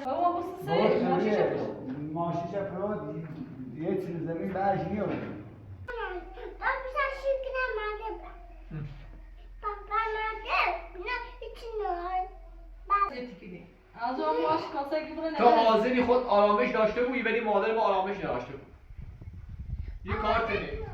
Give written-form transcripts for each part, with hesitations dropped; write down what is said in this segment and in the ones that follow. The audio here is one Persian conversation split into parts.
بابا بص سه ماشي شفرو یه چیز زمین برش میاد تو حاضری خود آرامش داشته بودی ولی مادر ما آرامش نداشته بود یه کارت نه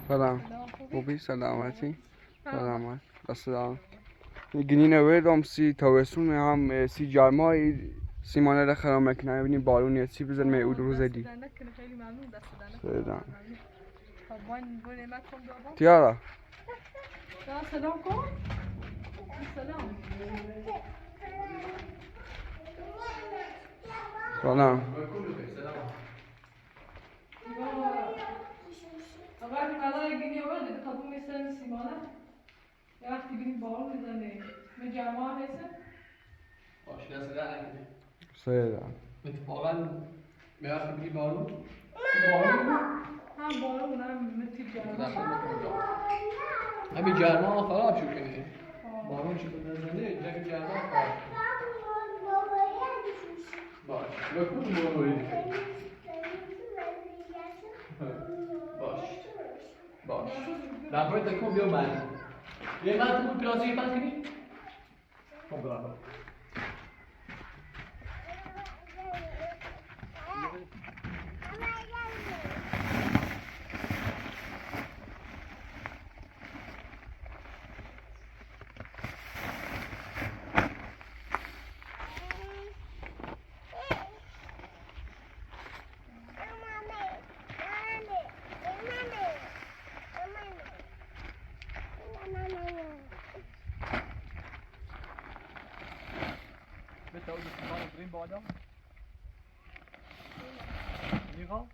سلام خوبی سلامتی سلامت دستان گینی نویدم سی تابستون هم سی جرمای سیمانه را خرام مکنه ببینیم بارون یه چی بزن می روز دی سلام تیارا سلام کن سلام سلام وقتی قضای گینی آورد دیگه خطوم میستن سیمانه یه وقتی بینیم بارون میزنه من جمعه هستم باش دست در نکنه سلام اتفاقا به وقتی بینی بارون بارون هم بارون هم متی جمعه همین جرما خراب شد کنه بارون چی بود نزنه جنگ جرما خراب شد باش بکن بارون باش باش لپای تکون بیا من یه من تو بود پلاسیک بند کنی؟ خب برای بتاوی سیمان بریم بالا نیغا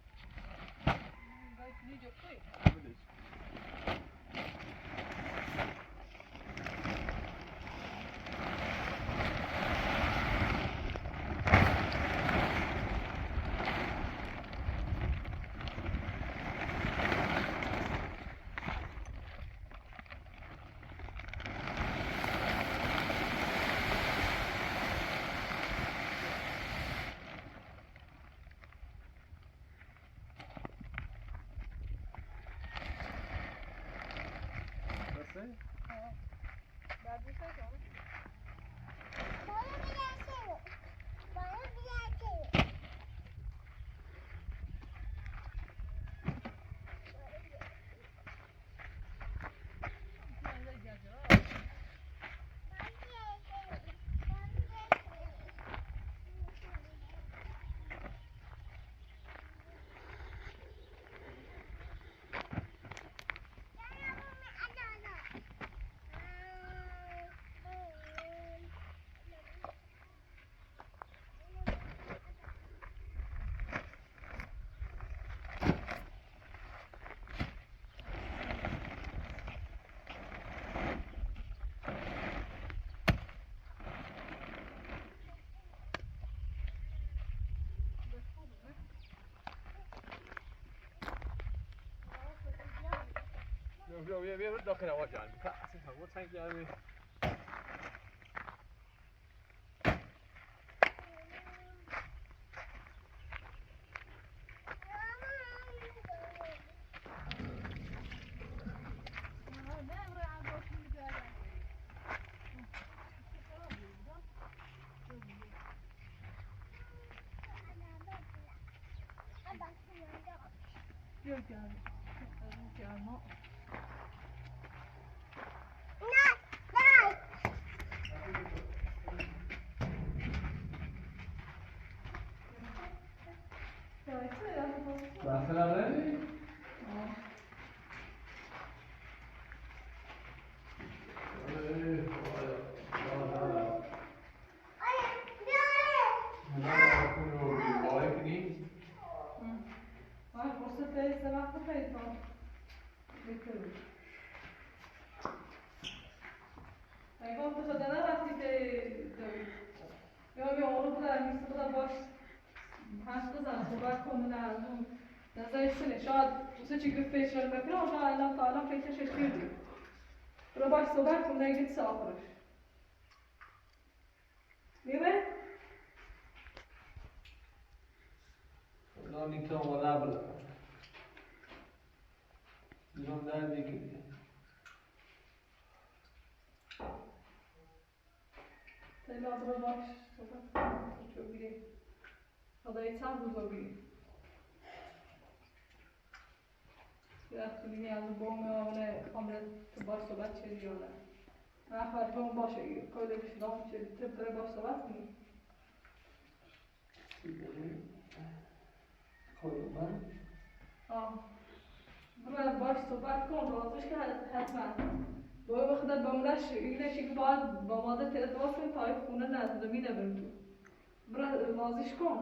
بیا داخل آواز جان اصلا هوا تنگ گرمه گرما te se va a hacer todo. Aí quando a pessoa dela vai ter eu onu da liste da baş hasta da sabah konular da zaten şad bu seçi güfeşler mesela o da Allah Teala feşe şaşırdı. Pro baş sabah konuya git sağlar. Değil mi? Non mi trovo labra. Non dare di Selam pro baş sabah çok iyi. Adayı tam buzogiyi. Ya خیلی از بوم آمده آمده تو باش صحبت چیزی یاده نه خواهد بوم باشه کلی بشدام چیزی تو برای باش صحبت کنی برای باش صحبت کن رازش که حتما باید بخدا بمرش اینه که باید با ماده ارتباط کنی تا خونه نزد زمینه برم تو برای رازش کن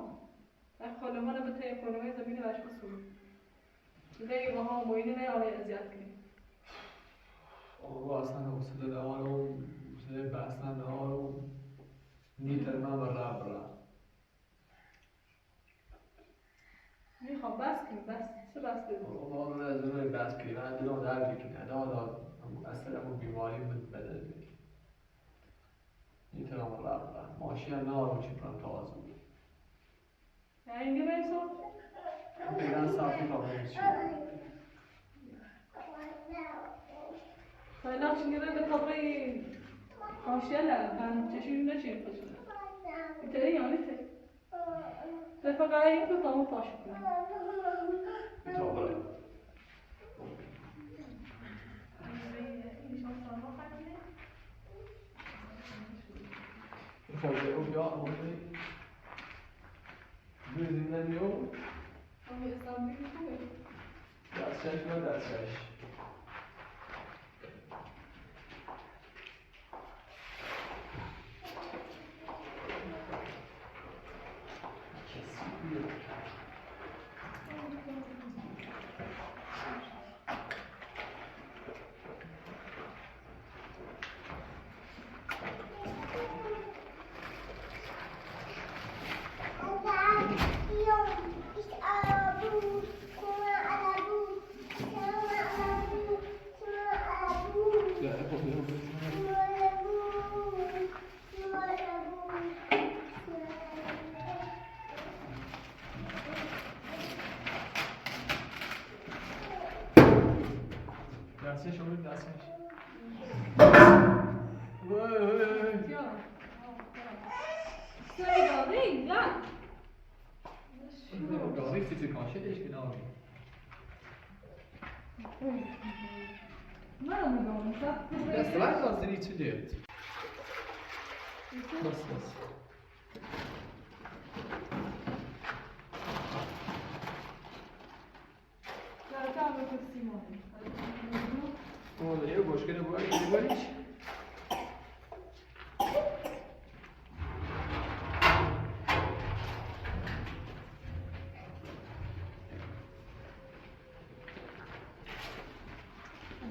خالمانه به تایی خالمانه زمینه برش بسون دیگه با هم موینه نه آره ازیاد کنی آقا اصلا حوصله دارم حوصله بحثن دارم نیتر من بر رب میخوام بس کنی بس چه بس کنی؟ ما من از اون بحث کنیم من دلم درد میکنه نه اصلا همون بیماری بود بدل میکنه نیتر من بر رب ماشین هم نارم چی کنم تازه یعنی اینگه برسون؟ بیرن صافی کنم چی فعلا şimdi ben de tabayı karşıya ben çeşitli ne şey yapıyorsun? İteri yani te. Te fakaya yapıyor tamam taş yapıyor. Dobra. Chodzi o białą, wyzywam ją. Ama İslam büyük değil mi? Ders çalışma, ders çalış. Dersler olur, dersler. Ya. Söyle değil ya. Gavik sizi kanşı değişkin abi. Ne anladın sen? Das war was denn nicht zu dir. Was? Ya tamam öpsün onu. Olha, eu gosto que ele vai hiç.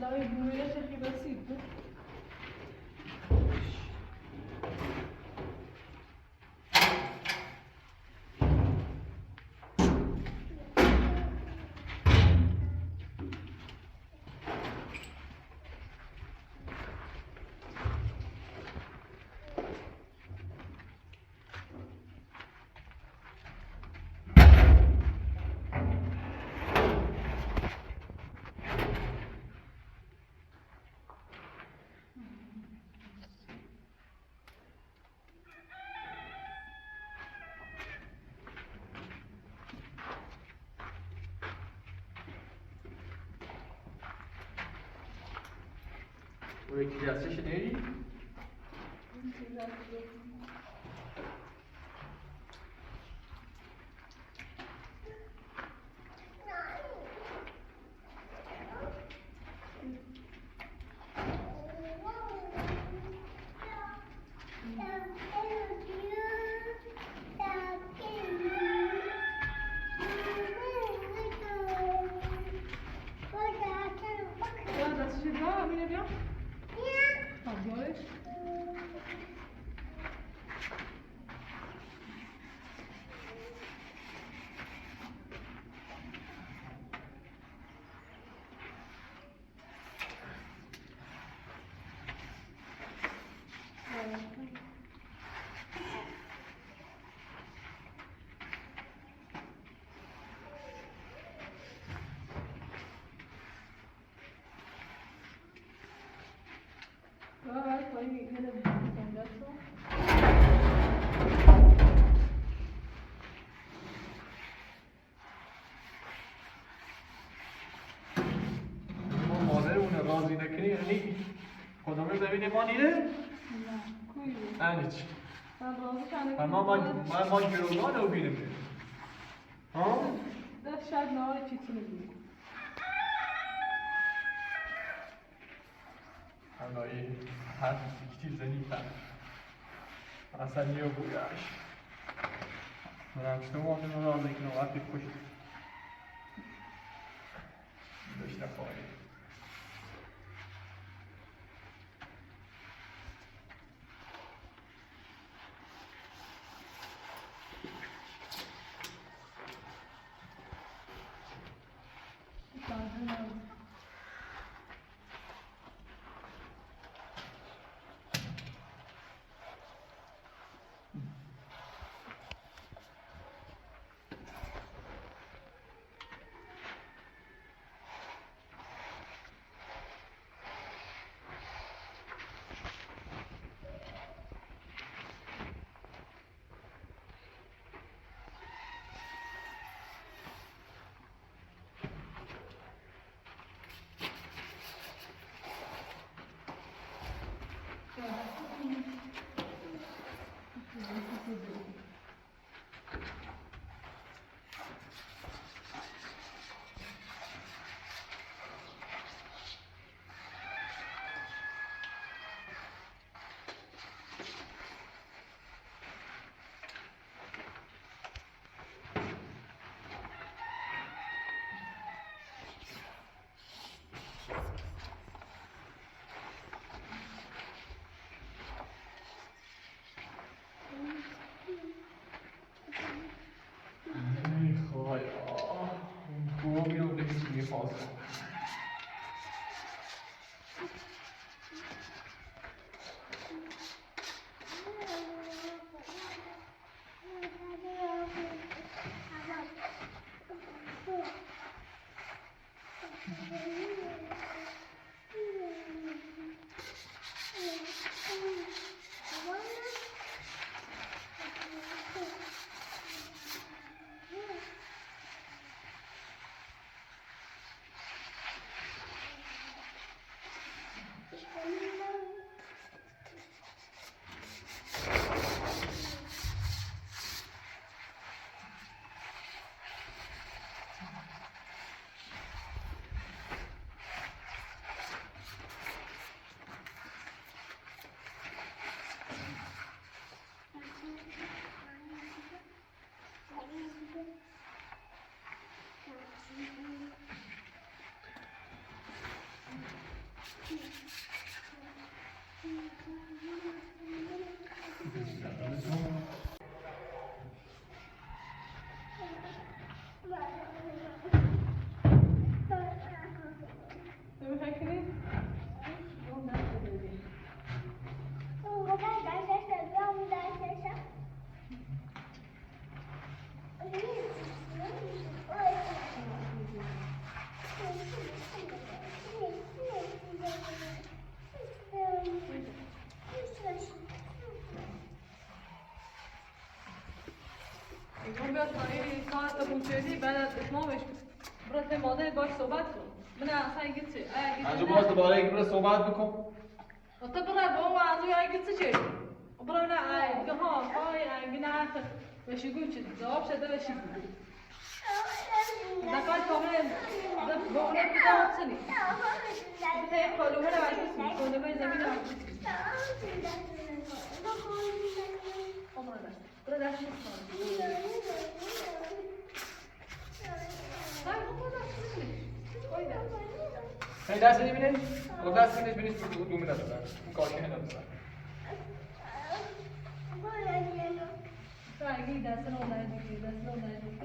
Daha iyi böyle şey basit. O iki dersler şey neydi? بیا بیارش ما مادرمون راضی نکنی یعنی خودمون زمین ما نیره؟ نه چی؟ ما گروگان رو بینیم ها؟ ده شاید نهار چیزی نبود همایی هر چیزی زنیتن اصلا نیو بودش من هم شما آدم راضی کنم وقتی پشت داشته خواهی بیاد پایین ساعت بونچه‌ای بعد از اتمامش برات مادر باش صحبت کن من اصلا گیت انجا باز دوباره یک صحبت بکن تو برای با اون از یا گیت چه برای نه دیگه ها پای انگینا بشی گوچ جواب شده بشی دکای کامل بونه بودم سنی بته کلومه رو باید کلومه زمین رو برای دست کنم. 哎，我不知道是谁。对的。 هی خواهی 哎，我不知道是谁。对的。 خواهی 哎，我不知道是谁。 خواهی 对的。 خواهی 对的。هی همین دست ببینید اون دست ببینید ببینید تو دومی ندازن اون کاشی ندازن سعی دست رو ندیدی دست رو ندیدی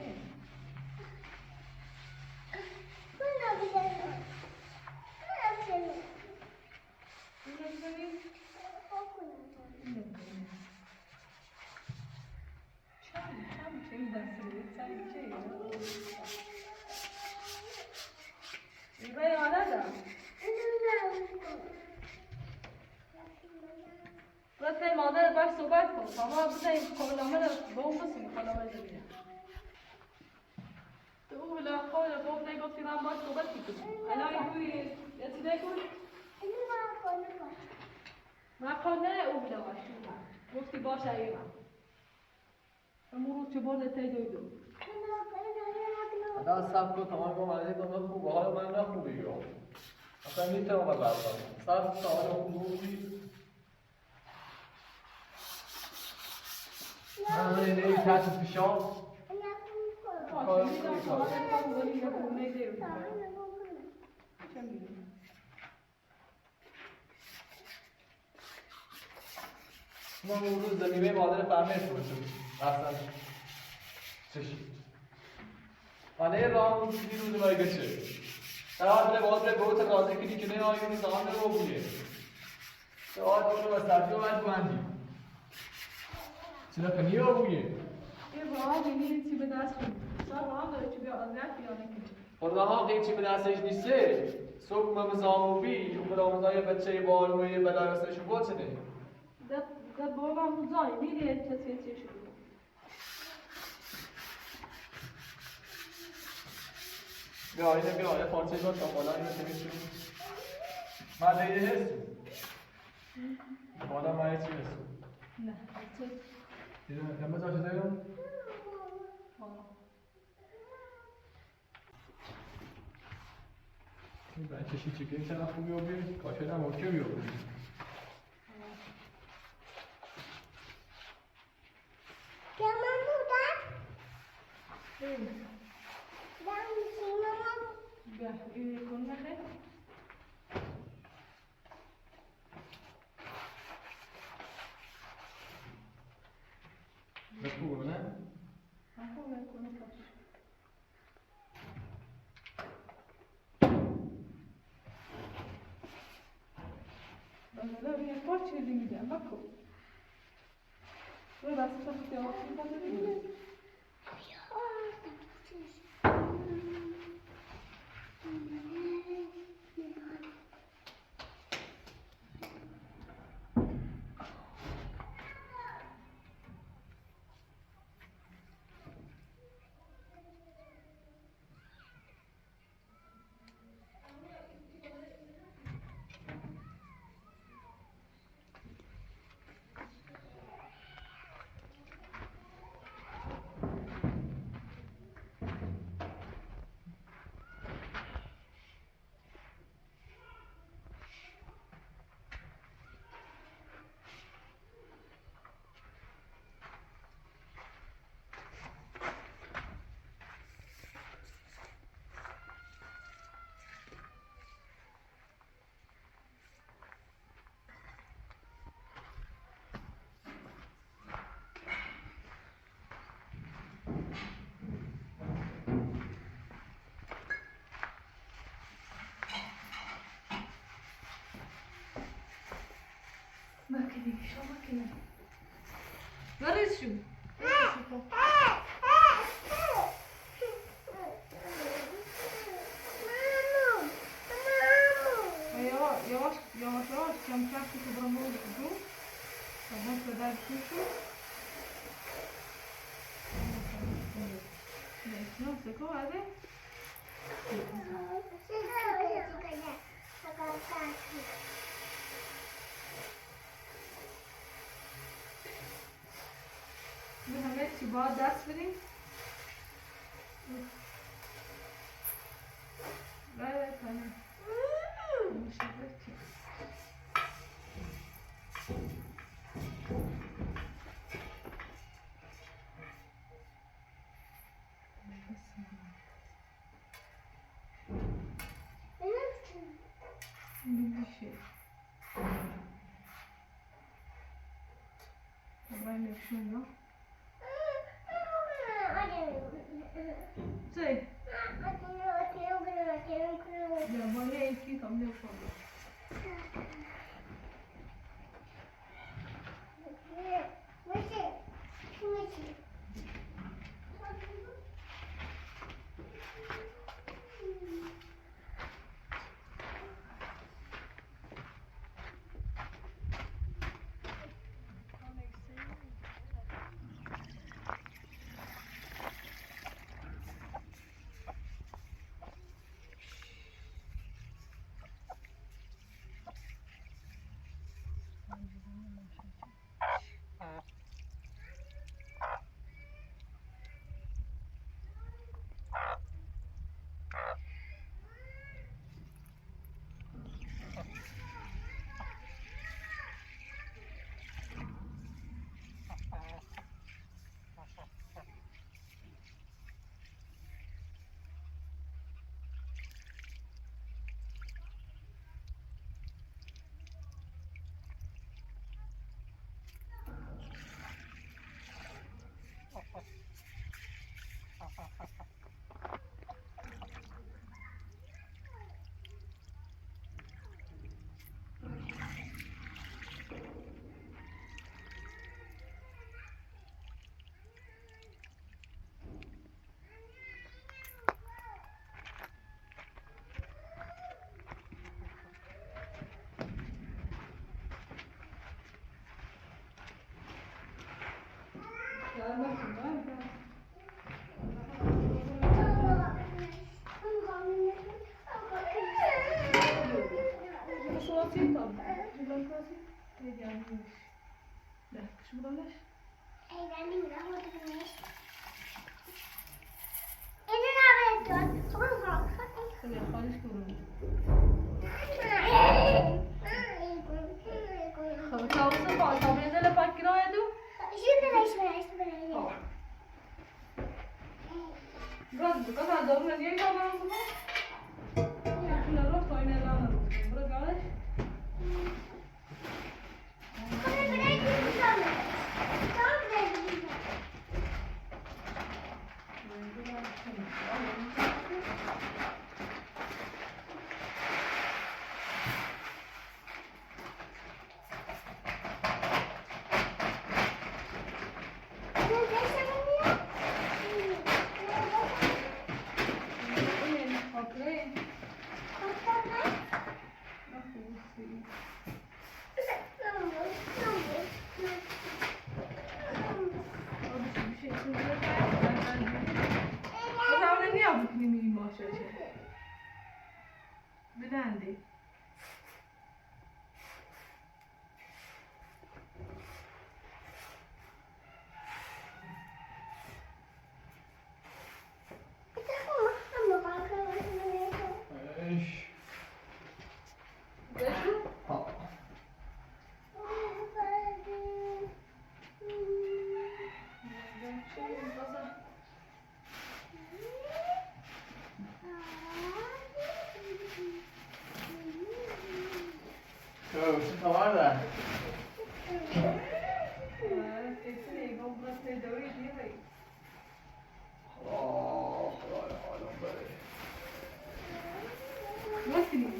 راسته مادر باش صحبت کن ماما بزنیم کاملا با اون بسیم خالا بزنیم تو لا قول قوم نگفتی من باش صحبت کنم الان توی یه چیزی کن ما قلنا او بلا باش گفتی باش اینا امروز چه برده تی دویدو دست سب کن تمام با معنی تو خوبه حال من نخوبی یا اصلا میتونم بردارم سب تا خوبی من اینه تحت فشار ما اون روز زمینه مادر فهمه شد اصلا چشید آنه راه اون چیزی روز مایی گشه در حال مادر گوت رازه کنی که نه آیونی زمان رو بویه در حال اونو بستردی و باید بندی چرا کنی رو بویه یه راه بینید چی به دست کنید راه داره چی به آزرد بیانه کنید خدا قیچی به دستش نیسته صبح مزاموبی اون برامزای بچه بالوی بلایستش رو بچنه داد بابا هم زای میری کسی شد بیا اینه بیا یه پارچه با بالا اینو تمیز شد من دیگه هستم بالا من چی هستم نه دیدم کم بزار شده رو این چشی چیکه چند خوبی رو بیاری کاشه نم اوکی بیاری بیا این کن نخیر بس خوبه نه؟ آخو بکن باش بله یه پارچه میدم بکن رو دست تا خیلی آخی بده Makine, şu makine. Neresi şu? Yavaş, yavaş, yavaş. Çamçak kutu bana oldu. Tamam, kadar kutu. Neyse, nasıl ko hadi? به همه چی باید دست بدیم بله کنیم میشه باید نشون نه چه؟ یا باید یکی کم نشون بلنده چه خبر ده؟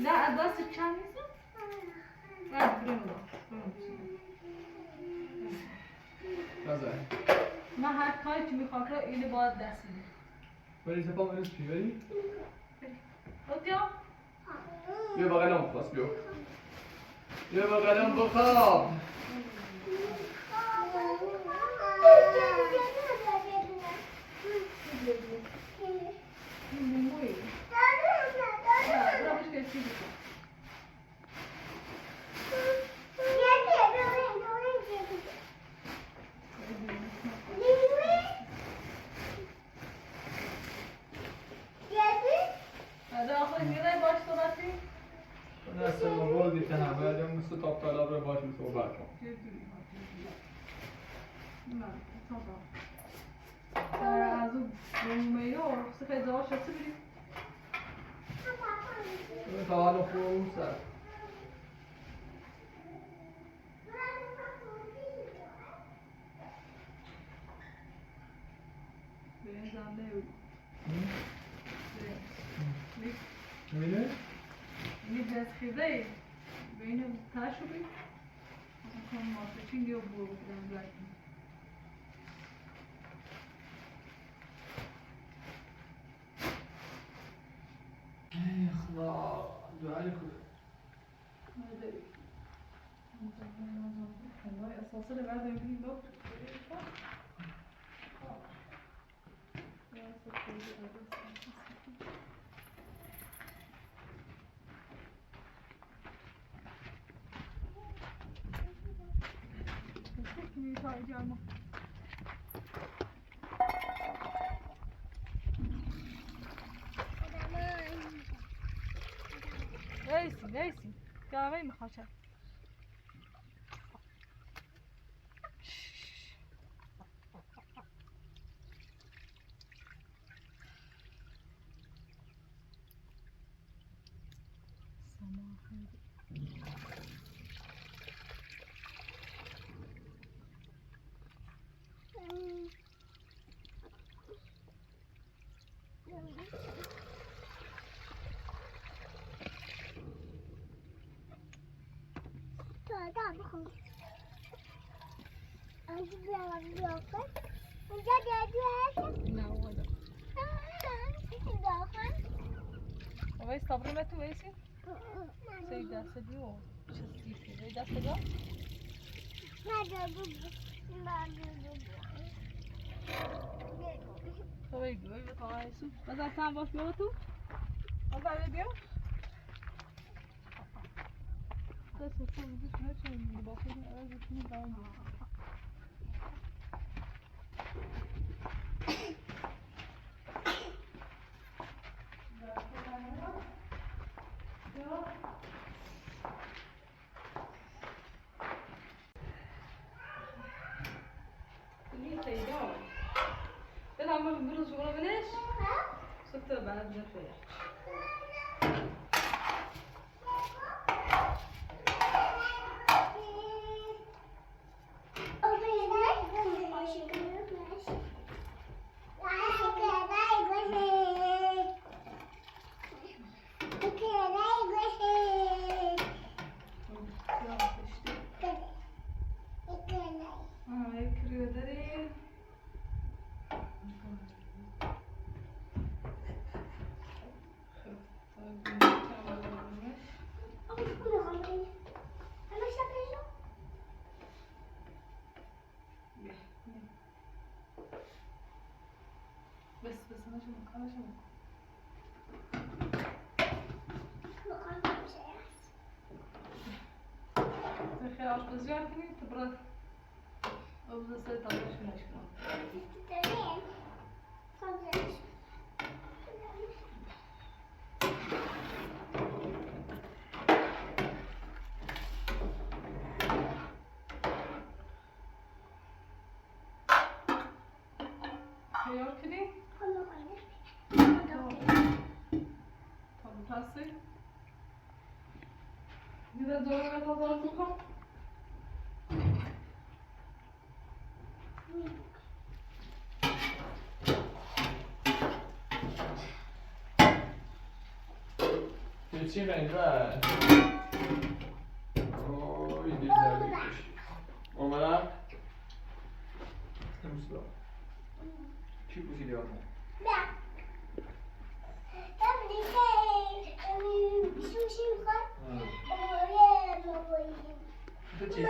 لا دست چند نیست؟ نه بریم نظر من هر کاری که میخوام کنم اینو باید دست میدم بری سپا منوز چی بری؟ خودیا؟ بیا بغلم بخواست بیا بغلم بخواب دست ما بول دیده هم باید اون مثل تاب طالب رو باشیم صحبت کن از اون رومه ها سفید زواج شده بریم تا حالا خوب اون سر گنده بود می‌بینی؟ یه جز خیزه بینم تاشو بید مثلا کنم ماسچین دیو بو بودم بلکن ای خدا دعای کنه والله اساسا بعد ما بنيجي نقطة ليسي قامي مخاشة ويس صبري ما تويسي سيدا سديو شسيتي سيدا سديو طيب وي طايسو بس كان باش بيوتو هذا بيو بس هو مش ماشي باخذ انا جبتني بعد ما بنبرز شغله بناش ستة بعد نفيح بس انا شو خير عش بزيان كني تبرد او زي طاش من اشكال خيار كني طب بلاستيك إذا زوجة تضربكم چی رنگ بر اوی دید نمیدیش اومدم نمیسلا چی پوشیدی آمون؟ تو چی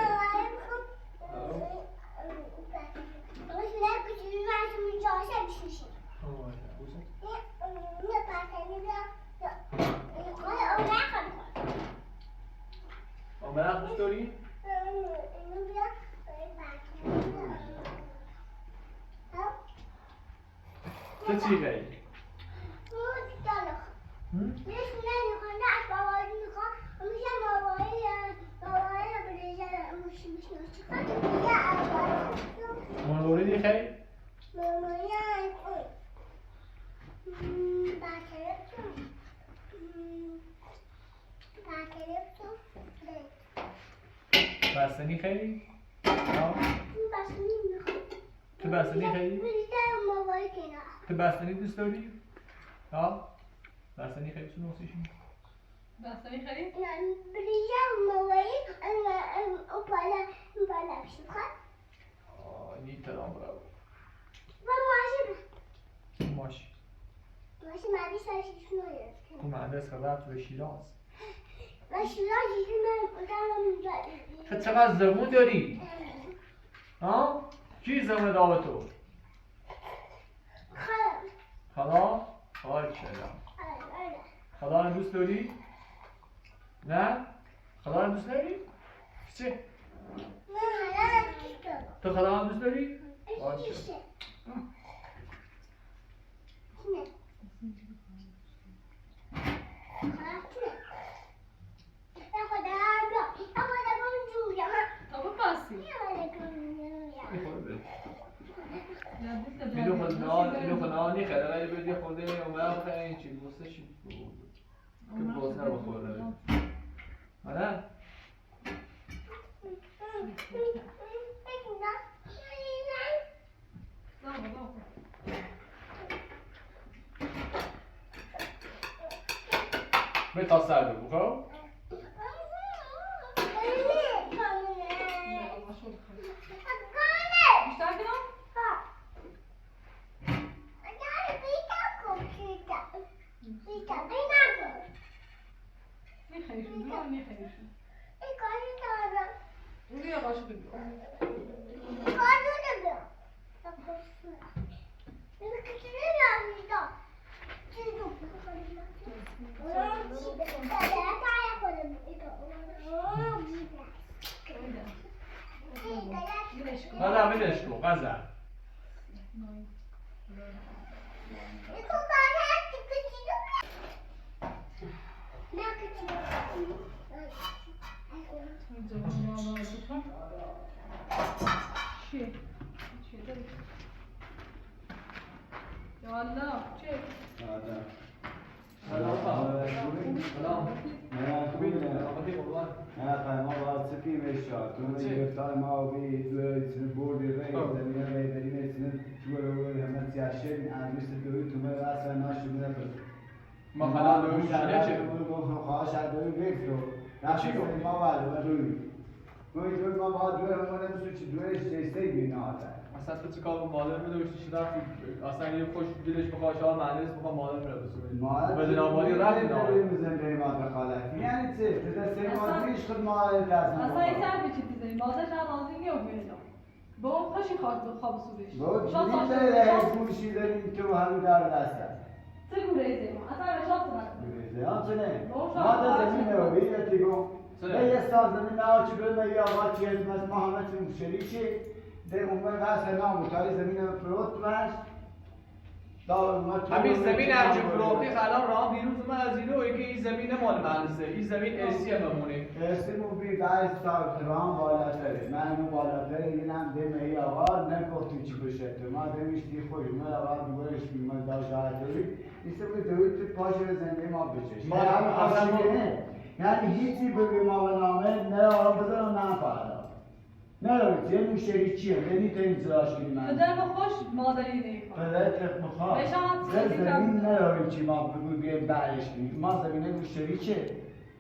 اومدم دوست داری؟ تو چی خیلی؟ مروری خیلی؟ بستنی خیلی؟ تو بستنی خیلی؟ تو بستنی دوست داری؟ ها؟ بستنی خیلی تو نوسیش بستنی خرید؟ این ترام برای ماشی تو مهندس خبرت به شیراز تو چقدر زبون داری؟ ها؟ کی زبون داره تو؟ خدا؟ خدا خدا رو دوست داری؟ نه؟ خدا رو دوست داری؟ چه؟ تو خدا رو دوست داری؟ تا بپسی اینو خدا نیخره ولی بدی خورده اومد خیلی چی بوسته چی که بوسته رو بخورده آره؟ به تا سر بگو خب؟ بیشتر کنم؟ میخیشون بیرون میخیشون بیا باشه بگو غذا بدش کن غذا چیه؟ چیه داری؟ یا الله چیه؟ ما باید سپیم اشتاد تو گرفتار ما بی دوی سن بردی ری زمینه ری درینه سن دوی همه سیاشین عمیس دوی تو من اصلا ناشون نفس ما خلا دوی شده چه؟ خواهش دوی گرفتو رفتی ما باید دوی دوی ما باید دوی همونه مثل چی دویش جسته بینه آتا اصلا تو چه کار با مادر میدوشتی شده اصلا یه خوش دلش بخواه شما مهندس بخواه مادر میره بسونه بدون آبادی رفت نداریم زنده ما دخالت یعنی چه؟ تو دسته مادریش خود ما لازم اصلا این سر به چی تیزه مادر شاید آزی میاد با اون خوشی خواب سودش بود چیزی گوشی داریم تو همین دار دسته چه گوریزه اصلا به شاد گوریزه ها چه نه؟ ما در زمین رو بیدتی گم یه سال زمین ها چی برمه یا آقا چی از ما همه چون شریچی ده عمر قصر ناموتاری زمین رو فروت باش همین زمین هرچی فروختی الان راه بیروز من از اینو که این زمین مال مهندسه این زمین ارسی همونه ارسی موبی دای سال راه بالاتره من اون بالاتره اینم دم ای آقا نگفتی چی بشه تو ما دمیشتی خوش ما آقا دوبارش بیمار داشت آتوی ایسته بود دوید تو پاش زنده ما بچش ما هم اصلا نه یعنی هیچی بگی ما به نامه نه آقا بذارم نه فردا نه یه مشتری چیه یعنی تو این زراش کنی من پدر ما خوش مادری نیکن پدرت بخواه زمین نداریم چی ما بگو بیایم برش کنیم ما زمینه مشتری چه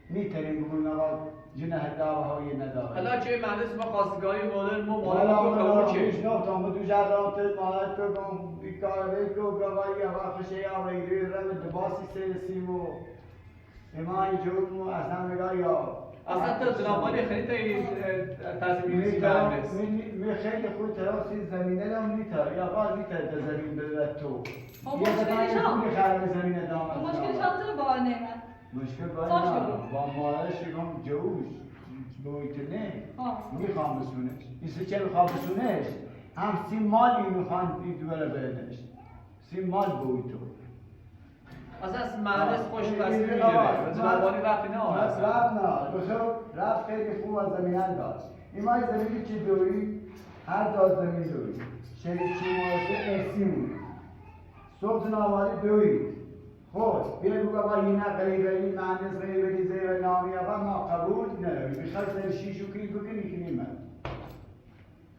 میتونیم بگویم آقا جنه دعوه های نداره حالا چه مهندس ما خواستگاری مادر ما مادر حالا ما ما قبول چه میشناختم ما دو جرات مالت تو گم بیکاره کو گوایی آقا خشه یا ویری رم دباسی سرسیم و ایمانی جوت مو اصلا میگه یا اصلا تو جنابالی خیلی تصمیمی مهندس می خیلی خوب تراسی زمینه رو میتاره یا باز میتاره در زمین بذارد تو یه دفعه میخرم زمینه دامت مشکل شاطر با نعمت مشکل باید نه با مادرش هم جوش بایت نه میخوام بسونش ایسه چه میخوام بسونش هم سی مالی میخوان این دوباره بردنش سی مال بایتو اصلا مهندس خوش تصمیم میگیره جنابالی رفتی نه رفت نه بخور رفت خیلی خوب از زمینه داشت این مای زمینی که دوری هر جا زمین دوری شریکی مورسه ارسی مونه صبح نوالی دوری خود بیا بگو آقا این غیبه این مهندس غیبه زیر نامی آقا ما قبول نداریم میخواد سر شیشو کنی بکنی کنی من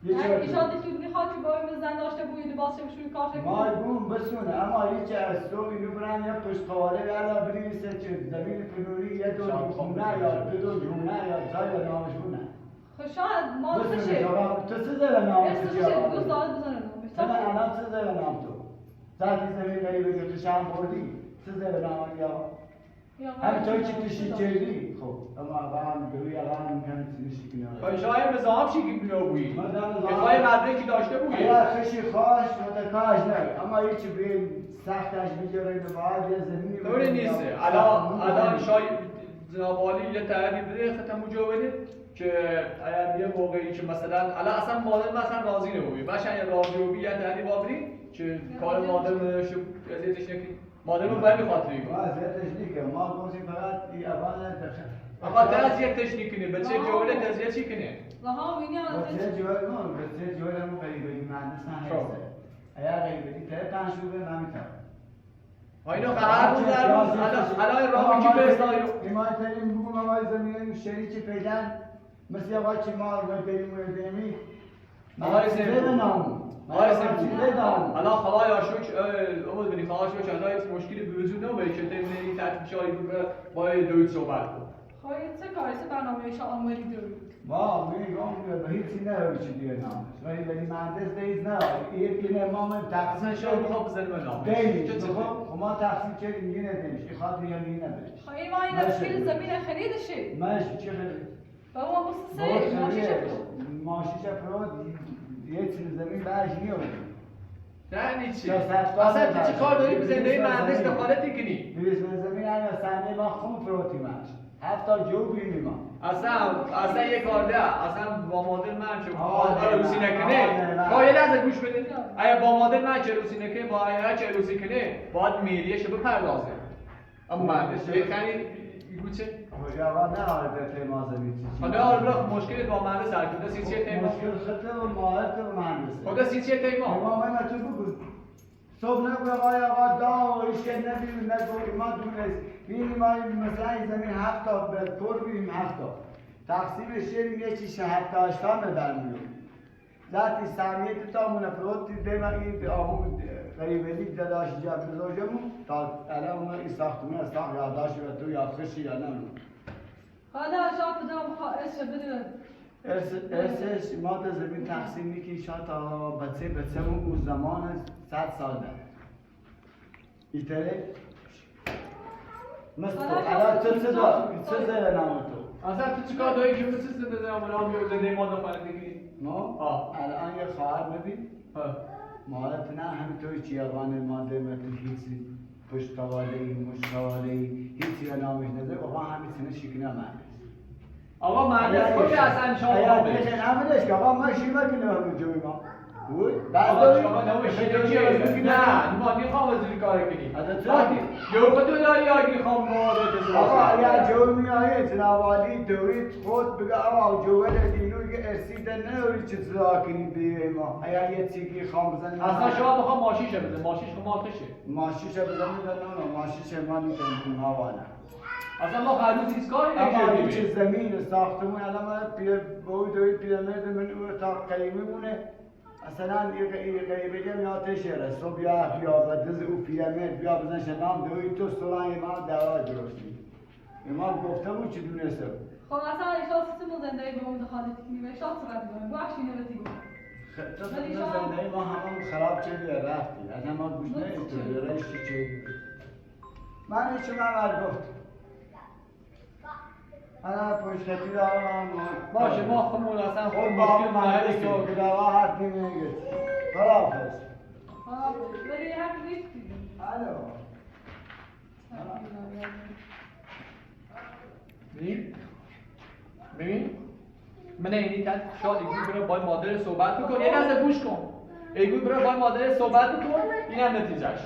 یه چرا ایشان تو میخواد که با این زن داشته بوید واسه شوی کارت مایگون بسونه اما هیچ از تو اینو برن یا پشتواره یا بریسه چه زمین فنوری یه دو خونه یا دو جونه یا جای نامشونه خب شاید ما بسونه بشه جواب تو چه زیر نام تو بشه جواب دوست دارد بزنه نامش تو من الان چه زیر نام تو ذاتی زمین غیبه که تو شام بردی چه زیر نام یا هم توی چی تشی چیدی خب اما هم دوی الان میکنه چیزی کنه شاید نظام شی که بنا بوی مدام اتفاقی مدرکی داشته بوی اگر خشی خواهش متکاش نه اما هیچ به سختش میگیره به بعد یه زمینی طوری نیست الان شاید جناب عالی یه تعریف بده ختم مجوده که اگر یه موقعی که مثلا الان اصلا مادر مثلا راضی نبودی باشه یه راضی بودی یه تعریف آوری که کار مادر شو ازیتش نکنی مادر رو باید بخاطری ما ازیتش نیکنه ما گفتیم فقط این اول نتخه آقا تزیتش نکنه بچه جوله تزیت چی کنه لها وینی بچه جوال ما بچه جوال ما قریبی مهندس نه هسته اگر قریبی ته تنشوبه نمیتونه اینو قرار بود در روز الان راه کی فرستادی ایمان ترین بگو موای زمینه شری چی پیدن مثل آقا چی ما رو بریم و دیمی آقای سیمون آقای سیمون دام الان خدایا شکر امید بدی خدا شکر الان هیچ مشکلی به وجود نمیاد که تیم این تطبیقی با دوید صحبت کن خواهی چه کاری چه برنامه شما آماری دارید ما میگم به هیچی نه چی دیگه نام ولی ولی مهندس دیز نه این امام تقسیم شما میخوام بزنیم نام دیز خب ما تقسیم چه میگه نمیشه این خاطر یه میگه نمیشه خواهی ما این مشکل زمین خریدشه ماش چه خیلی بابا مستسه ماشیشه ماشیشه فرود یه چیز زمین برش میاد یعنی چی؟ اصلا تو چی کار داری به زندگی مهندس دخالتی کنی؟ میرس به زمین همه سنه ما خون فروتی ماش حتی جو بینیم ما اصلا یه کار ده اصلا با مادر من چه با روسی نکنه با یه لحظه گوش بده اگه با مادر من چه روسی نکنه با اگه چه روسی کنه باید میریش بپردازه اما مهندس یه خیلی گوچه کجا نه آرده تیما زمین چیزی حالا آره مشکل با مهندس هر کده سی چیه تیما مشکل خطه و مهارت و مهندسه خدا سی چیه تیما ما تو بگو صبح نگو آقا دا و ایش که نبیم نگو ما دونست بینیم ما مثلا این زمین 7 به طور بینیم 7 تقسیم شیریم یه چیش 7 در میون ذاتی ثانیه تا منفرد دیدم این آمون قریبی داداش جاب بزرگمون تا الان اون این ساختمون است یادداشت و تو یادداشتی یا نه حالا شاید بدم خواهش بدون ارسش ما در زمین تقسیم میکنیم شاید تا بچه‌مون اون زمان 100 سال ده ایتره مثل الان تو چه زیر نام تو اصلا تو چیکار داری که مثل زنده نام زنده ما دنبال میکنی ما الان یه خواهر ببین مالت نه همینطوری چیابان ماده مثل هیچی پشتواله هیچی رو نامش نده آقا همین سنه شکنه مهندس آقا مهندس کجا اصلا شما اگر بشن همینش که آقا ما شیمه کنه همین جوی ما بود بعد آقا شما نمیشه چیه نه ما میخوام از این کار کنی یه خود تو داری آگی خوام مورد آقا اگر جو میایی جناب عالی دوید خود بگه آقا جوه دینو که ارسیده نوری چه صدا کنی بیه ما اگر یه چیزی خوام بزنی اصلا شما بخوام ماشیشه بزن ماشیش خب مالکشه ماشیشه بزنی نه ماشیشه ما میتونیم هوانه اصلا ما هر روز هیچ کاری اما نمی‌کنیم چه زمین ساختمون الان ما دوید پیرامید من او تا قیمه مونه اصلا یه بگم یادش رسو بیا بدز او پیرامید بیا بزن شنام دوید تو سرای ما دعوا درستی ما گفتم او چی دونسته خب اصلا ایشان سیستم زندگی به اون دخالت کنیم ایشان صورت بگم باش اینو بهتی گفت زندگی ما همون خراب چه رفتی از ما گوش نمیتونی رشتی چه من هیچ من گفت انا پشتی دارم باشه ما خمول اصلا خود خود با مشکل هم مهدی نداریم که دوا حرف نمیگه خلافز ولی حرف نیست دیگه الو ببین من اینی تن شاید ایگوی برای باید مادر صحبت بکن یه لحظه گوش کن ایگوی برای باید مادر صحبت بکن این هم نتیجهش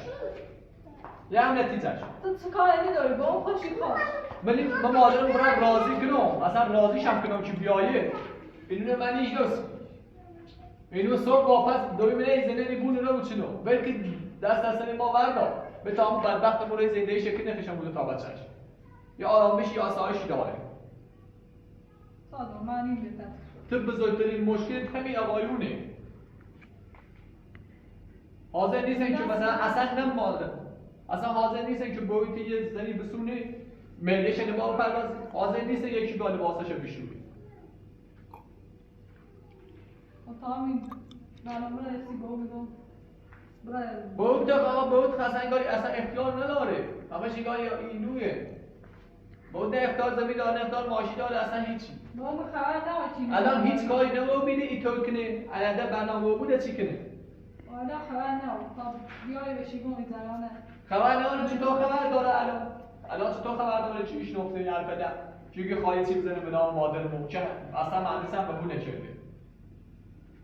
یه هم نتیجهش تو چه کاری داری با اون خوشی خوش من مادرم برای راضی کنم اصلا راضیشم کنم که بیایه اینو من هیچ دوست اینو صبح واپس دوی منه زنده نیبونه رو چنو بلکه دست ما وردا به تا همون بدبخت مورد زنده شکل نخشم بوده تا بچهش یا آرامش یا آسایشی داره سادو من این بهتر شد تو بزرگترین مشکل همین آقایونه. حاضر نیستن که مثلا اصلا نه مادر، اصلا حاضر نیستن که بویت یه زنی بسونه ملیش نمام پرداز، حاضر نیستن یکی با لباسش بشونه. تا همین برنامه رسی با میگم بود آقا بود خسنگاری اصلا اختیار نداره، همش انگار اینویه. بود نه اختیار زمین داره، نه اختیار ماشی داره، اصلا هیچی. ما خبر نباشیم. الان هیچ کاری نمی‌بینه ای تو کنه، الان برنامه بوده چی کنه؟ حالا خبر نبود تا بیای بشی گم می‌ذارانه. خبر نداره چطور خبر داره الان چطور خبر داره چی ایش نفته یار بده؟ چون خواهی چی بزنه به نام مادر محکم اصلا مهندس هم بهونه کرده.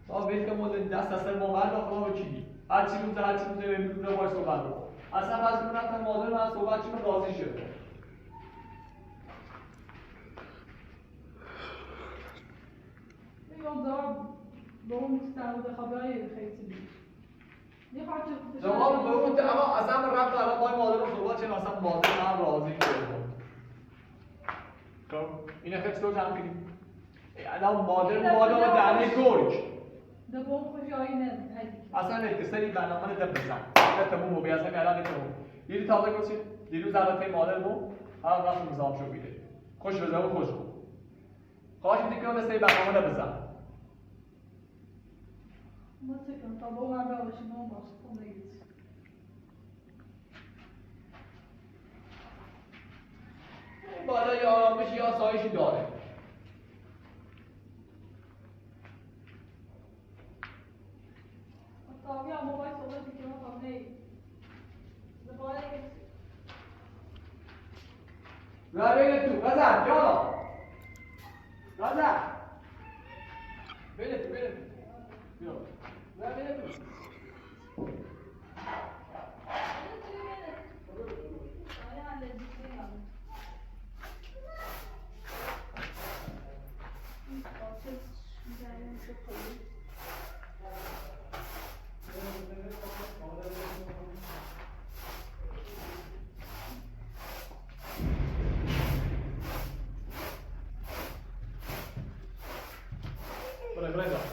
تا ویل که مود دست اصلا باور داخل چی؟ هر چی می‌ذاره باش صحبت رو. اصلا باز کنم مادر من صحبت چی راضی شده. میگم جواب به اون مستعد خبری خیلی یه خاطر جواب به اون اما اصلا رفت الان با مادر رو صحبت چه اصلا مادر من راضی شده. خب این خیلی تو جمع کنیم. الان مادر بالا و دهنه گرگ. دبون خوشایی نه. اصلا اتصالی برنامه نداره بزن. نه تموم و بیازم الان تموم. دیروز تازه گفتی دیروز البته مادر مو هر وقت نظام شو بیده. خوش بزن و خوش کن. خواهش می‌کنم که مثل برنامه نبزن. ما چکم تا با من باشیم ما باش خونه گیت. بالا یا آرامش یا آسایشی داره. تا بیا موبایل صحبت کنم تا نه. زباله گیت. ببین تو بزن یا بزن ببین بیا ببین تو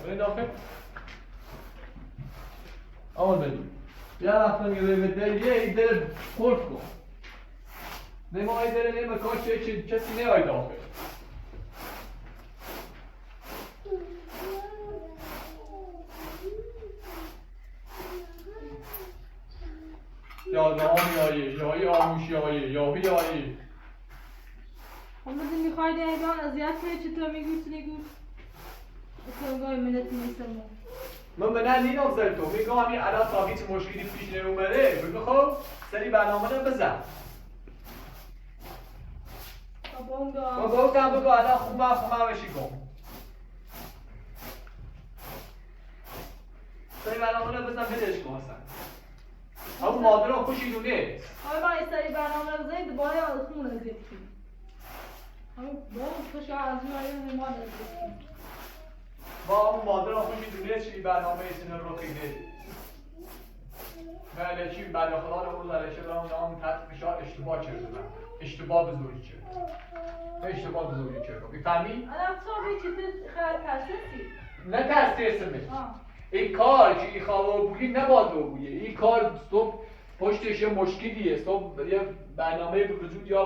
برای داخل اول بریم یه وقت میگه به یه در خورد کن نما ای در نما کاش کسی نیای داخل یا نامی یا آموشی یا بیایی حالا میخوای دیگان اذیت کنی چطور میگوی اصلا ملت نیستم من به نه نینم زر تو میگم همین الان تا هیچ مشکلی پیش نمیومده بگو خب سری برنامه رو بزن بابا گفتم بگو الان خوبه بشی کن سری برنامه رو بزن بدش کن اصلا همون مادر رو خوشی دونه آره با این سری برنامه رو بزنید دوباره از خون رو زید کنید همون با خوش از اون مادر رو زید با همون مادر رو خوشی دونه چی برنامه ایسین رو خیده بله چی بداخلان اون زرشه برام نام تحت فشار اشتباه کرده اشتباه بزرگی کرده اشتباه بزرگی کرده میفهمی؟ الان تو به چیزی خیلی ترسیسی نه ترسیسمه این کار که این خواه بویی نباید بویه این کار صبح پشتش یه مشکلیه صبح یه برنامه وجود یا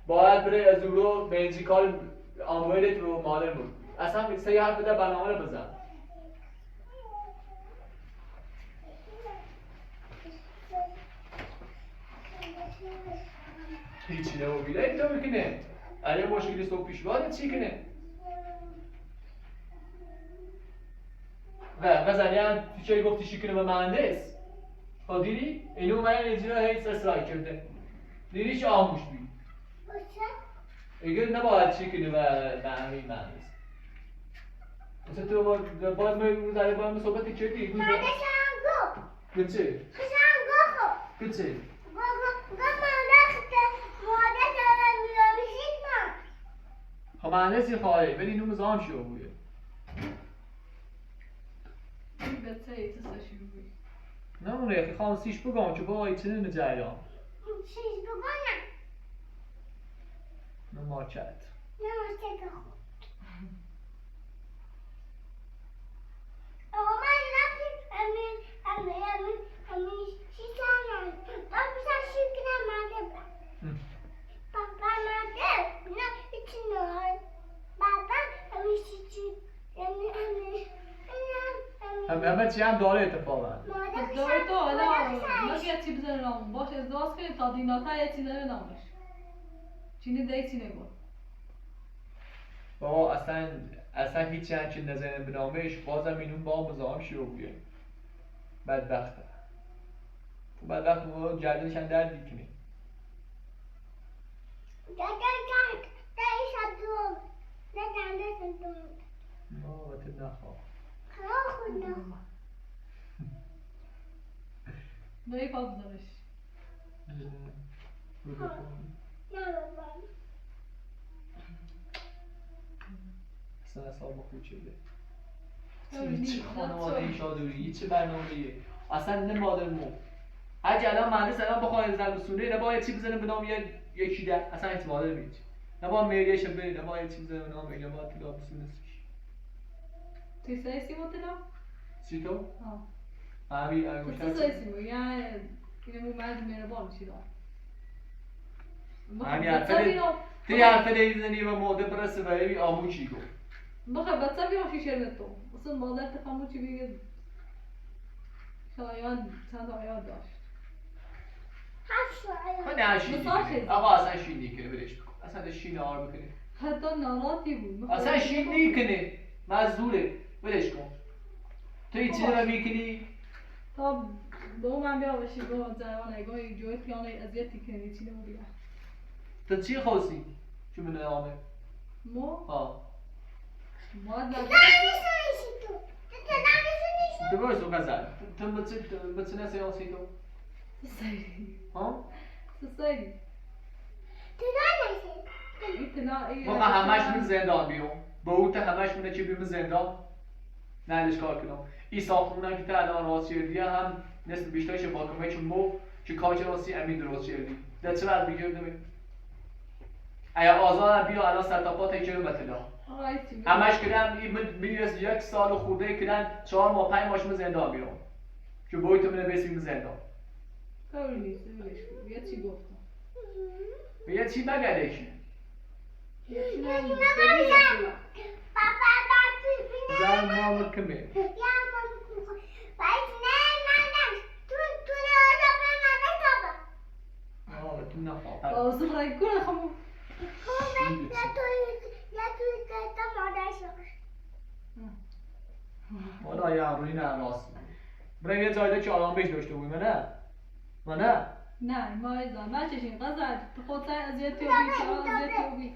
باید بره از اون رو بنزی کار آمویلت رو مادر بود اصلا سه حرف بده برنامه رو بزن هیچی نمویده این تو میکنه اگه مشکلی صبح پیش باید چی کنه و زنیان تو چه گفتی شکنه به مهندس خب دیدی؟ اینو من اینجا هیچ اصلاحی کرده دیدی چه آموش بید اگر نباید شکنه به همین مهندس مثل تو باید من صحبتی کردی مهندس هم گفت گچه؟ خشم گفت گچه؟ خب مهندسی خواهی ولی اینو مزام شو بوده این بچه ایتو ساشی بگوی نمونه یکی خواهم سیش بگم چه با ای چنین جریان چیز بگم نمارکت نمارکت همه چی هم داره اتفاقا. ازدواج تو حالا مگه چی بزنه نامون باش ازدواج کنیم تا دیناتا یه چی نره نامش چینی دی چی نگو بابا اصلا هیچی همچین نزنه به نامش بازم اینون با مزاحم شروع بیه بدبخته تو بدبخت بابا گردنش هم درد میکنه بابا تو نخواه به یک پاک بزنش اصلا حساب خوب شده هیچ خانواده ای شادوری هیچ برنامه‌ایه اصلا نه مادر مو هرچی الان مهندس الان بخواه از دربسونه نباید چی بزنه به نام یکی در اصلا هیچ مادر میچ نباید میریش بری نباید چی بزنه به نام این نباید تو دربسونه سیش توی سایسی بودینا؟ چی تو؟ آه همین اگه تو گوشتر سایسی بود یعنی اینه مو مرد مهربان میشی دار همین حرفه دیزنی و ماده برسه و یه آمو چی گفت بخواه بچه بیام شیشه تو اصلا مادر تفهمو چی بگید شاید چند آیاد داشت من نه شینی کنه آقا اصلا شینی کنه برش بکن اصلا شینی آر بکنه حتی ناراتی بود اصلا شینی کنه مزدوره برش کن تو این چیزی رو میکنی؟ تا دو من بیا باشی با جوان اگه جوی پیانه اذیتی کنی چی نمو بیا تو چی خواستی؟ چون من نامه؟ مو؟ ها باید تو باید سو کزد تو بچه نه سیانسی تو؟ سایری ها؟ سایری موقع همش من زندان بیام با او تا همش منه چی بیام زندان نهلش کار کنم این ساختمونم که تا الان راست کردیه هم نصف بیشترش با کمه چون مو که کاج راستی امین درست کردی در چه وقت بگردم ایا آزاد بیا الان سرتاپات ایجاد بتلا همش کردم این میرس یک سال خورده کردن 4 ماه 5 ماهش من زندان بیام که باید تو منه بسیم زندان کاری نیست ولش کن یه چی گفتم به یه چی بگردشی یه چی نمیدونم زن مامو کمه آه تو نخواه آزم رای کنه خمو والا یه روی نه راست برای یه جایده که آرامش داشته بودیم نه نه ما ایزا من چشین قضا تو خود سای ازیتی و بی چرا ازیتی و بی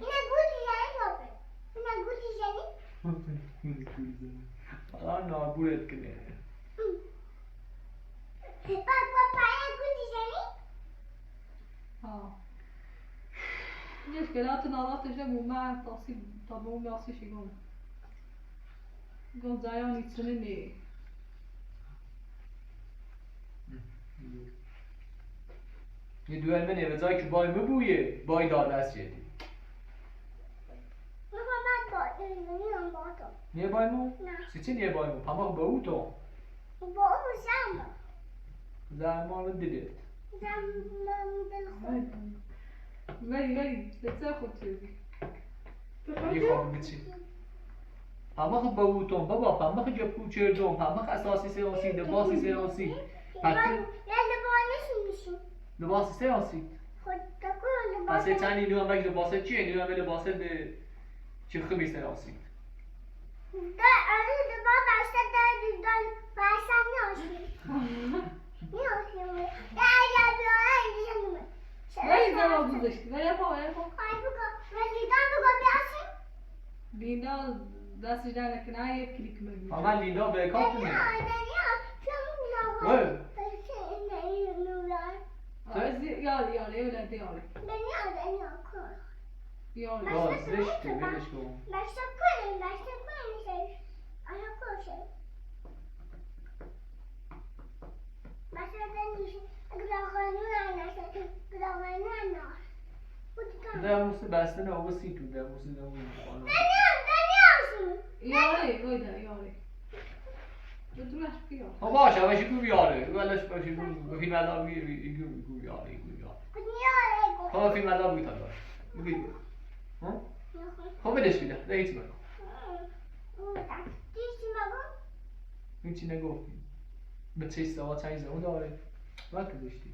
آه نابورت کنه ها مشکلات ناراتش نبود من تاسی تا به اون بیاسی شگون گون زایان ایتونه نه یه دوال منه به جایی که بای مبویه بای داده است یدی نیه بای مو؟ سی چه نیه بای مو؟ پاما با او تو؟ زمان رو دیدید ولی لسه خود شدی یه خواب بچی پاما با او تو بابا پاما جا پوچردم پاما اساسی سیاسی لباسی سیاسی لباسی سیاسی پس یه چند اینو هم بگی لباسه چیه؟ اینو هم لباسه به چه خمی سیاسی ولی جواب گذاشتی ولی پا لیندا دستش در نکنه یه کلیک میگی آقا لیندا به کار کنه یاری اولاد یاری باز زشته بلش کن در موسی بسته نه او سی تو در موسی نه او یاری ویدا یاری بدونش بیا ها باشه باشه کو بیاره ولش باشه کو فیلم الا بگی کو بیاره ها فیلم الا بگی تا بگی ها ها بدش بیده دیگه چی هیچی نگفتی به چه سوا چنگ زمون داره وقت داشتی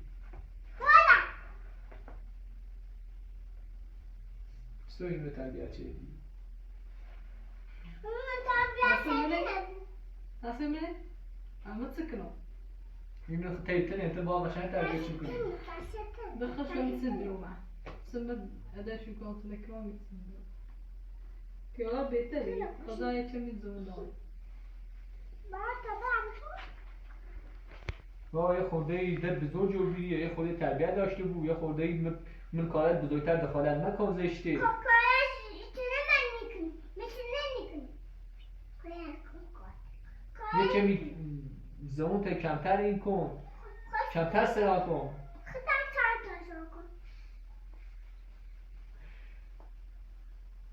سوی به تربیت چیه دی nasıl mı? Ama sıkıntı. میبینه تیتن انت با قشنگ تربیت چی کنی بخش من سندرومه. سمت اداش يكون تلكرام سندروم. كيا بيتري قضايا كم زمان. با یه خورده ای در بزرگ جوریه یه خورده تربیت داشته بود یه خورده ای من کارت بزرگتر دخالت نکن زشته یه کمی زمان تا کمتر این کن کمتر سرا کن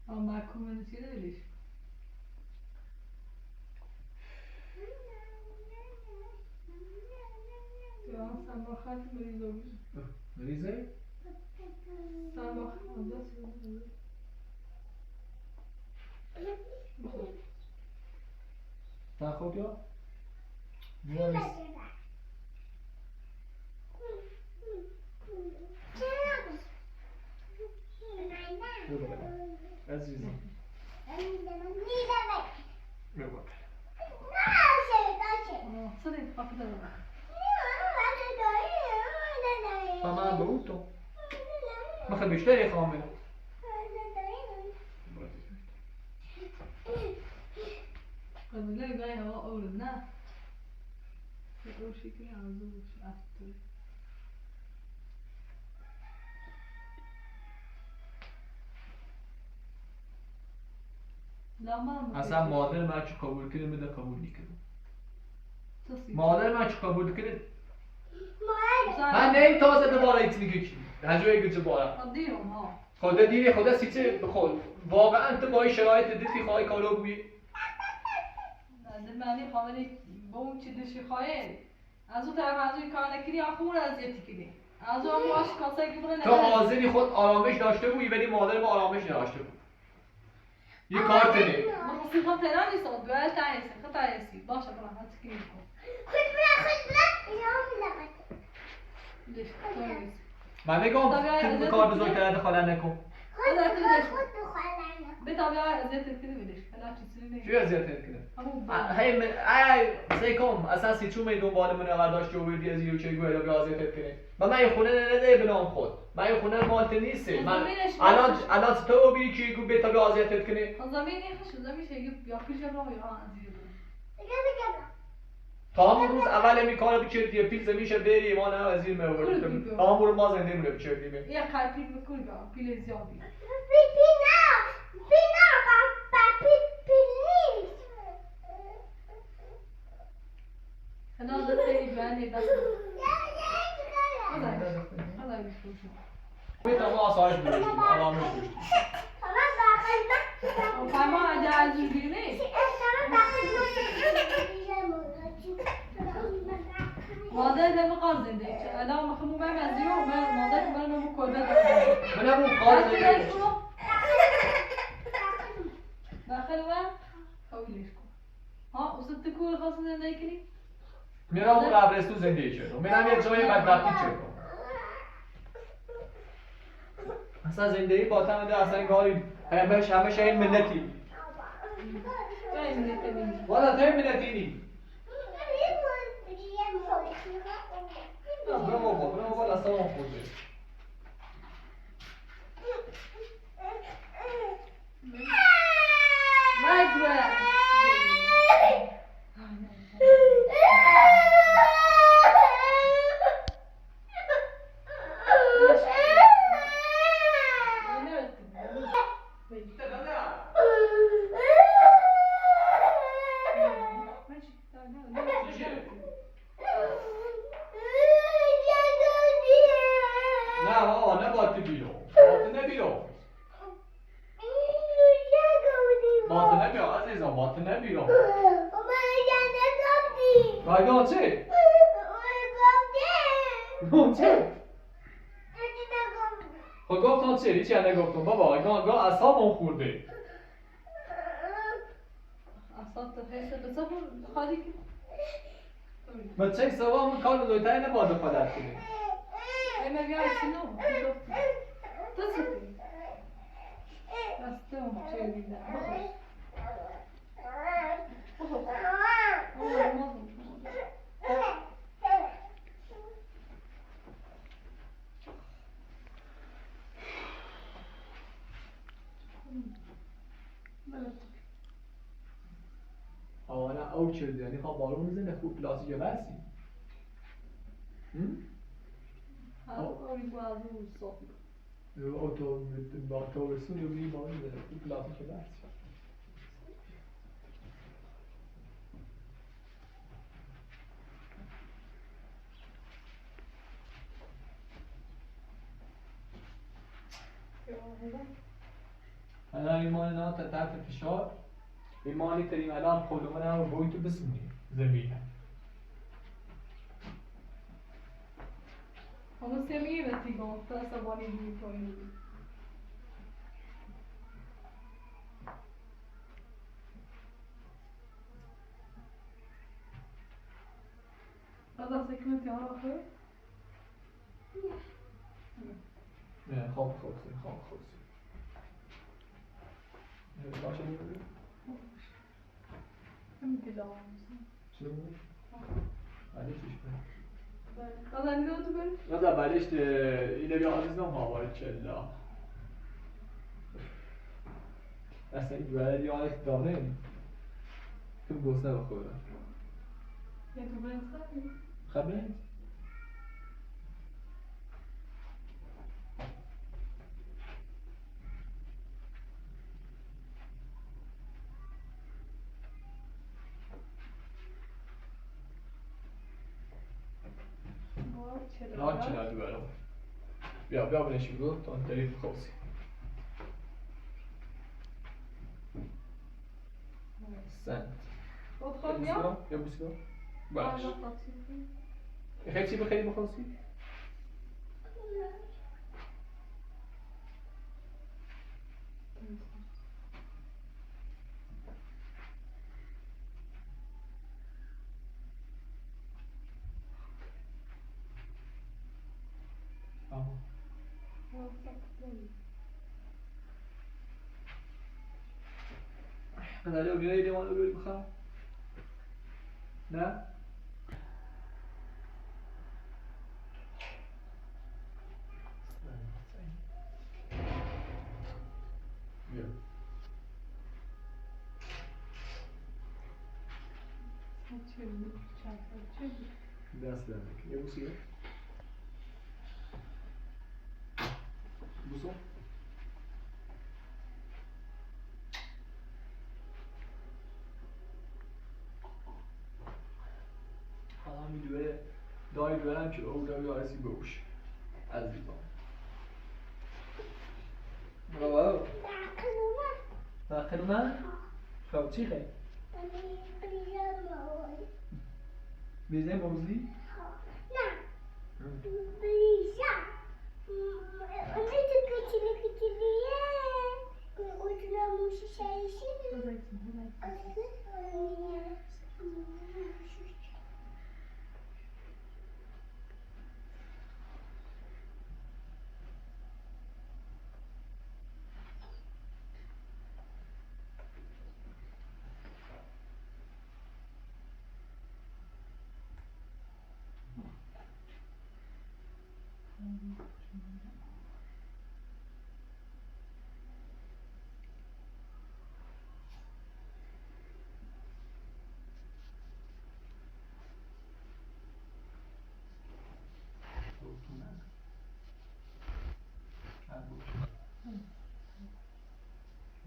Ama komünitede öyle. Ya sen bakar mıyız o gün? مریضه؟ Sen bak. تا خود یا؟ نیاز برو بلد عزیزم برو بلد Sıra kapıda var. فما بروتو ما خد بيشتري خامل Kadınlar gayet hava oğluna. O şekilde ağzı attı. اصلا مادر من چه قبول کنه میده قبول نکنه مادر من چه قبول کنه من نیم تازه دوباره ایتونی گوشی هجوی گوچه بارم دیرم ها. خدا دیری خدا سیچه بخور واقعا تو با این شرایط دیدی خواهی کارو بوی معنی خواهی با اون چی دشی خواهی از اون طرف از اون کار نکنی آخون اذیتی کنی از اون باش کاسه که برای تو حاضری خود آرامش داشته بودی ولی مادر ما آرامش نداشته بود یه کارت نه مخصوصی خود تهران نیست دوال تایسی خود تایسی باشه برای هست کنی کن دیش تایسی من نگم تو کار بزرگتر دخالت نکن به طبیعه اذیت کنی بدش حالا چیزی نیست چی اذیتت کنه همون هی من ای سیکم اصلا سی چون می دنبال من قداش جو ویدی از یو چه گویا بیا اذیتت کنه من این خونه نده به نام خود من این خونه مالت نیست من الان تو بی کی گو به طبیعه اذیتت کنه زمین خوش زمین شیء یا پیش رو یا ازیده تا همون روز اول می کارو بچردی پیل زمینش بری ما نه وزیر میورد تا همون روز ما زنده مونه بچردیم یا کارپیل میکنی با پیل زیادی انا دتي باني بس هذا يشوف می تا ما آسایش بودیم آرامش داشتیم فما اجازه بيني مادر ده مقام زنده انا ما خمو ما مزيو ما مادر ما مو كودا من همون کار زنده داخل وين قوليش ها وصلت كل خاص زنده كني میرم اون قبرستون زندگی شدم میرم یه جای بدبختی چکم اصلا زندگی با تمده اصلا گاری همه این ملتی والا تو این ملتی نی برو بابا لسته هم خورده نه بابا نباید بیرون باطنه بیرون باطنه بیرون عزیزم باطنه بیرون چه؟ خب گفتم چه؟ هیچی نگفتم بابا گاه اصابم خورده اصلا تو حیث بسا خالی که ما چه سوا همون کار دویتای نباید خودت کنی ایمه بیایی چی نو تو سفی رستم چه دیده بخوش آره او چه یعنی خواه بالون میزنه خوب پلاسی برسی هر کاری باید رو صافی او تو با تو رسون رو بی بالون میزنه خوب پلاسی برسی الان ایمان نه تا تحت فشار ایمانی تریم الان خودمون هم بوی تو بسونی زمینه همون سمیه بهتی گفت تا سوانی دوی کنی هذا سكنت يا أخي نه خواب خوبسی باشه بکنی؟ هم كده چه بود؟ ولی چیش کنی؟ هذا اللي دوت بل از اولش اینه بیا عزیزم هاوای چلا اصلا این دوره یادت داره تو گوسته بخورم يا تبين صحيح خبره؟ راحت چرا دوره بیا بنشی برو تا دارید خوصی سنت خب يا یا بسیار؟ باش أنا خاطي خیلی چی بخیری بخوصی؟ من الان بیایی دیمان رو بیایی بخوام نه؟ بیا دست دارم یه بوسیه بوسو حالا میدوه دایی دوارم که او دایی آرسی بوش عزیزم برو داخل من؟ خب چی خیلی؟ بیزه موزی؟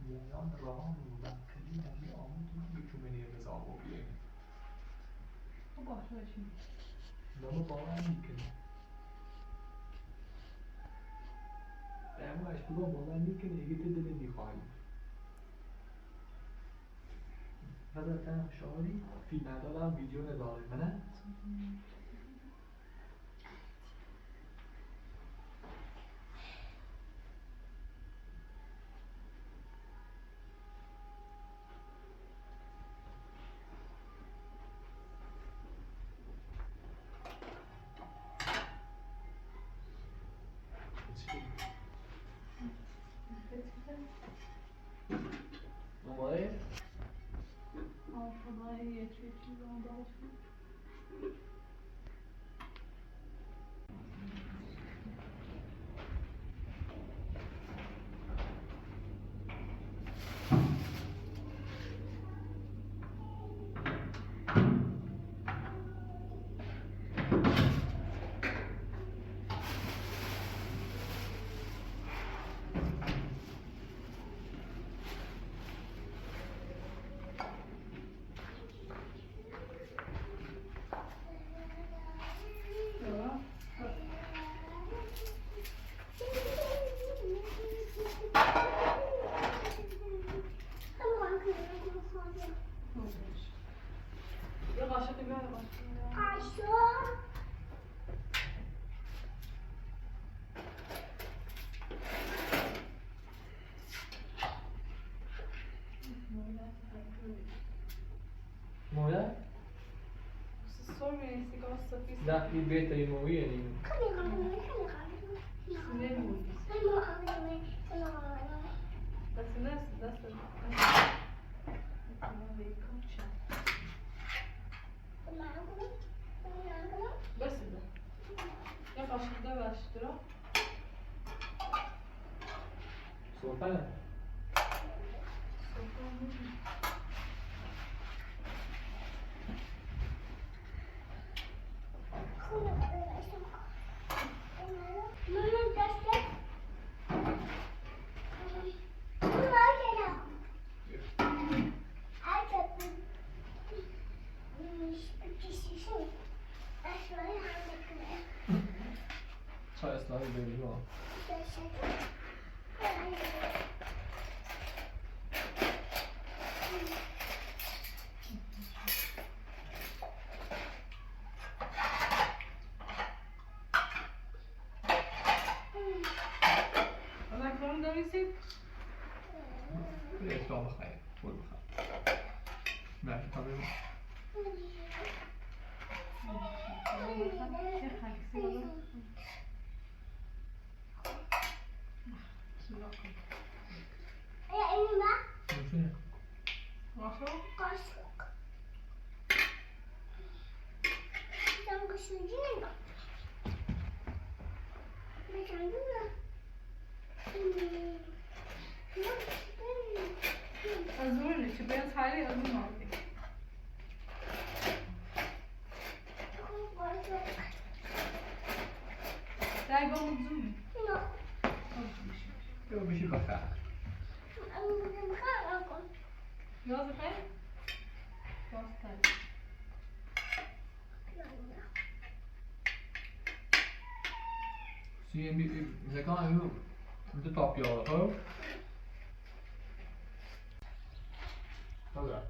میان راه مبتلی نمی آمود میتونی رضا و بیایی نمو باور میکنی اما اشتباه باور میکنی اگه تو دل میخواهی مثلا شعاری فیلم ندارم ویدیو نداره منه مويه؟ Sorry, سيجار الصفيس. لا في بيت مويه يعني. سنين موز. بس الناس بس ده. يا قاشق ده باشترا. صوفنا. چای اسلامی بیرون. أنا كمان ده يصير. ليش ما بخير؟ فول بخير. ما في طبيعي. شنو؟ أزورني شو بين حالي أزور معك. لا يبغى متزوم. يو بشي بخير. يلا خير. خلاص طيب. سی زکان اینو دو تاپ یاره ها. هذا.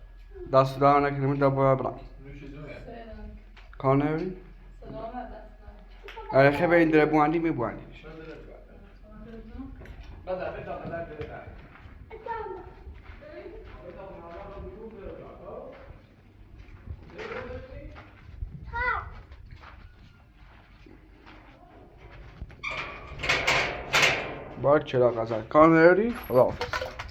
دست در نکنیم تا باید برم. نوش جونه. سلام. کار نبری؟ سلامت هستم. آره خیلی این داره بواندی میبواندی. بذار بذار باید چرا قزل کار نبری؟ خدا حافظ.